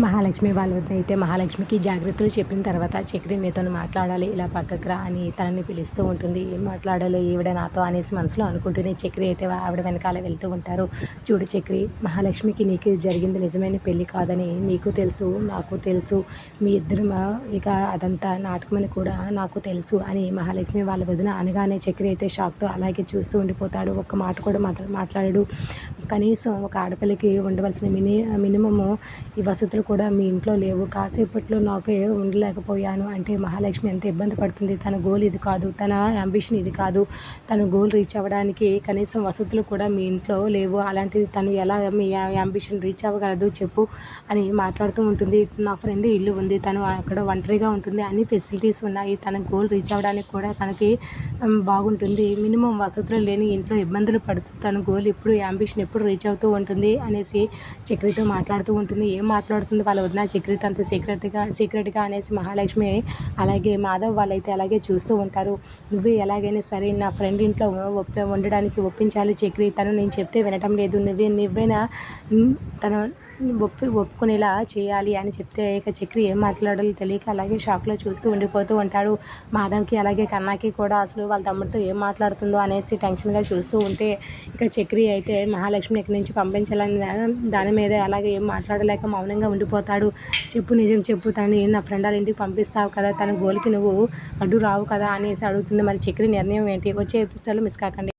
మహాలక్ష్మి వాళ్ళ వదిన అయితే మహాలక్ష్మికి జాగ్రత్తలు చెప్పిన తర్వాత చక్రి నీతోని మాట్లాడాలి, ఇలా పక్కకు రా అని తనని పిలుస్తూ ఉంటుంది. ఏం మాట్లాడాలో ఈవిడ నాతో అనేసి మనసులో అనుకుంటూనే చక్రి అయితే ఆవిడ వెనకాల వెళ్తూ ఉంటారు. చూడు చక్రి, మహాలక్ష్మికి నీకు జరిగింది నిజమైన పెళ్లి కాదని నీకు తెలుసు, నాకు తెలుసు. మీ ఇద్దరు ఇక అదంతా నాటకమని కూడా నాకు తెలుసు అని మహాలక్ష్మి వాళ్ళ వదిన అనగానే చక్రి అయితే షాక్తో అలాగే చూస్తూ ఉండిపోతాడు. ఒక్క మాట కూడా మాట్లాడాడు. కనీసం ఒక ఆడపిల్లకి ఉండవలసిన మినిమము ఈ వసతులు కూడా మీ ఇంట్లో లేవు. కాసేపట్లో నాకే ఉండలేకపోయాను అంటే మహాలక్ష్మి ఎంత ఇబ్బంది పడుతుంది. తన గోల్ ఇది కాదు, తన యాంబిషన్ ఇది కాదు. తన గోల్ రీచ్ అవ్వడానికి కనీసం వసతులు కూడా మీ ఇంట్లో లేవు. అలాంటిది తను ఎలా మీ యాంబిషన్ రీచ్ అవ్వగలదు చెప్పు అని మాట్లాడుతూ ఉంటుంది. నా ఫ్రెండ్ ఇల్లు ఉంది, తను అక్కడ ఒంటరిగా ఉంటుంది, అన్ని ఫెసిలిటీస్ ఉన్నాయి. తన గోల్ రీచ్ అవ్వడానికి కూడా తనకి బాగుంటుంది. మినిమం వసతులు లేని ఇంట్లో ఇబ్బందులు పడుతూ తన గోల్ ఎప్పుడు యాంబిషన్ ఎప్పుడు రీచ్ అవుతూ ఉంటుంది అనేసి చక్రితో మాట్లాడుతూ ఉంటుంది. ఏం మాట్లాడుతుంది వాళ్ళ వదిన చక్రితో అంత సీక్రెట్గా అనేసి మహాలక్ష్మి అలాగే మాధవ్ వాళ్ళైతే అలాగే చూస్తూ ఉంటారు. నువ్వే ఎలాగైనా సరే నా ఫ్రెండ్ ఇంట్లో ఉండడానికి ఒప్పించాలి చక్రి, తను నేను చెప్తే వినటం లేదు, నువ్వైనా తను ఒప్పుకునేలా చేయాలి అని చెప్తే ఇక చక్రి ఏం మాట్లాడాలో తెలియక అలాగే షాక్లో చూస్తూ ఉండిపోతూ ఉంటాడు. మాధవ్కి అలాగే కన్నాకి కూడా అసలు వాళ్ళ తమ్ముడితో ఏం మాట్లాడుతుందో అనేసి టెన్షన్గా చూస్తూ ఉంటే ఇక చక్రి అయితే మహాలక్ష్మిని ఇక్కడి నుంచి పంపించాలని దాని మీద అలాగే ఏం మాట్లాడలేక మౌనంగా ఉండిపోతాడు. చెప్పు, నిజం చెప్పు, తనని నా ఫ్రెండ్ వాళ్ళ ఇంటికి పంపిస్తావు కదా, తన గోల్కి నువ్వు అడ్డు రావు కదా అనేసి అడుగుతుంది. మరి చక్రి నిర్ణయం ఏంటి? వచ్చే ఎపిసోడ్లో మిస్ కాకండి.